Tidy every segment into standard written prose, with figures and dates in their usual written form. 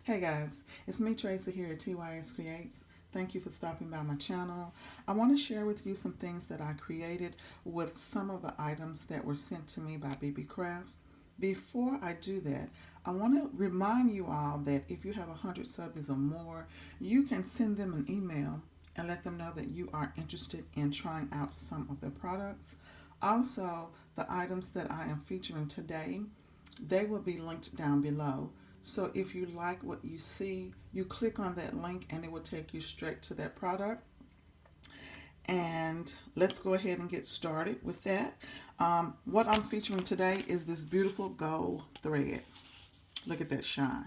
Hey guys, it's me Tracy here at TYS Creates. Thank you for stopping by my channel. I want to share with you some things that I created with some of the items that were sent to me by BeeBeeCraft. Before I do that, I want to remind you all that if you have 100 subs or more, you can send them an email and let them know that you are interested in trying out some of their products. Also, the items that I am featuring today, they will be linked down below. So if you like what you see, you click on that link and it will take you straight to that product. And let's go ahead and get started with that. What I'm featuring today is this beautiful gold thread. Look at that shine.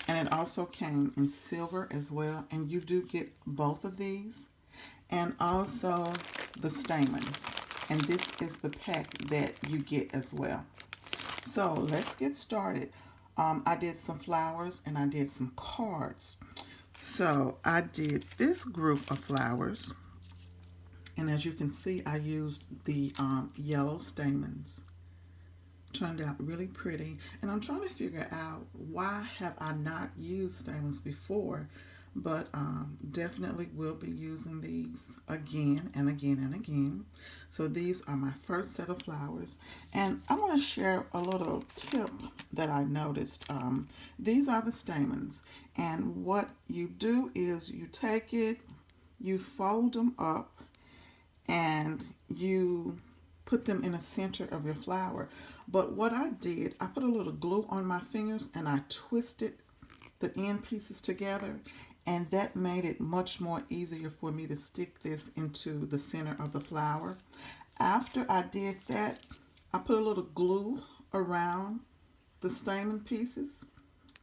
And it also came in silver as well. And you do get both of these. And also the stamens. And this is the pack that you get as well. So let's get started. I did some flowers and I did some cards. So I did this group of flowers. And as you can see, I used the yellow stamens. Turned out really pretty. And I'm trying to figure out why have I not used stamens before. But definitely will be using these again and again and again. So these are my first set of flowers. And I want to share a little tip that I noticed. These are the stamens. And what you do is you take it, you fold them up, and you put them in the center of your flower. But what I did, I put a little glue on my fingers and I twisted the end pieces together, and that made it much more easier for me to stick this into the center of the flower. After I did that, I put a little glue around the stamen pieces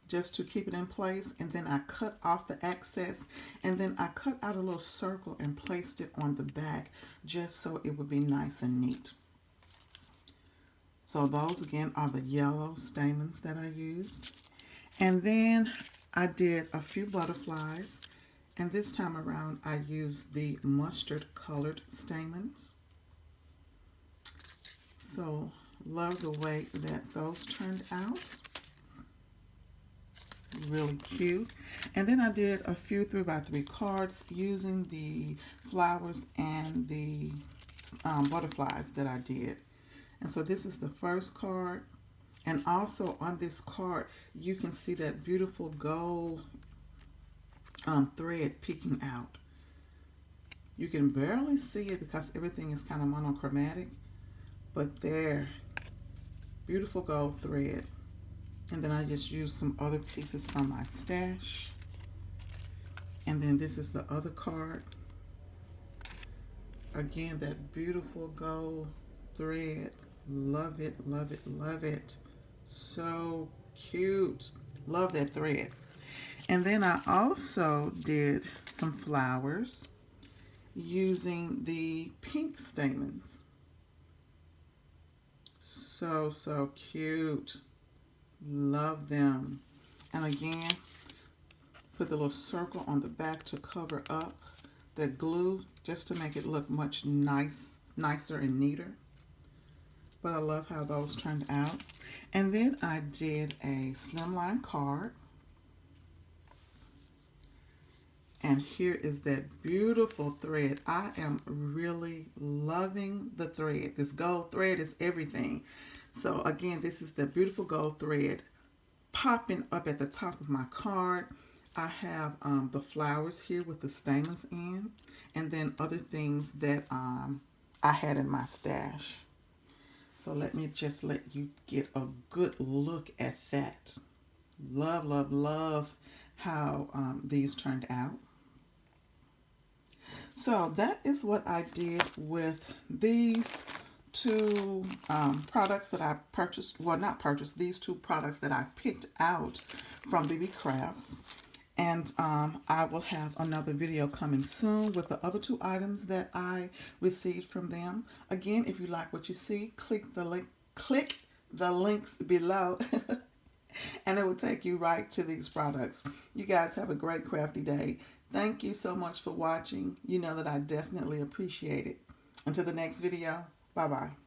just to keep it in place, and then I cut off the excess, and then I cut out a little circle and placed it on the back just so it would be nice and neat. So those again are the yellow stamens that I used. And then I did a few butterflies, and this time around I used the mustard colored stamens. So love the way that those turned out. Really cute. And then I did a few 3x3 cards using the flowers and the butterflies that I did. And so this is the first card. And also on this card, you can see that beautiful gold thread peeking out. You can barely see it because everything is kind of monochromatic, but there, beautiful gold thread. And then I just used some other pieces from my stash. And then this is the other card. Again, that beautiful gold thread. Love it, love it, love it. So cute. Love that thread. And then I also did some flowers using the pink stamens. So cute. Love them. And again, put the little circle on the back to cover up the glue just to make it look much nicer and neater. But I love how those turned out. And then I did a slimline card. And here is that beautiful thread. I am really loving the thread. This gold thread is everything. So again, this is the beautiful gold thread popping up at the top of my card. I have the flowers here with the stamens in, and then other things that I had in my stash. So let me just let you get a good look at that. Love, love, love how these turned out. So that is what I did with these two products that I purchased. Well, not purchased. These two products that I picked out from BeeBeeCraft. And I will have another video coming soon with the other two items that I received from them. Again, if you like what you see, click the links below and it will take you right to these products. You guys have a great crafty day. Thank you so much for watching. You know that I definitely appreciate it. Until the next video, bye-bye.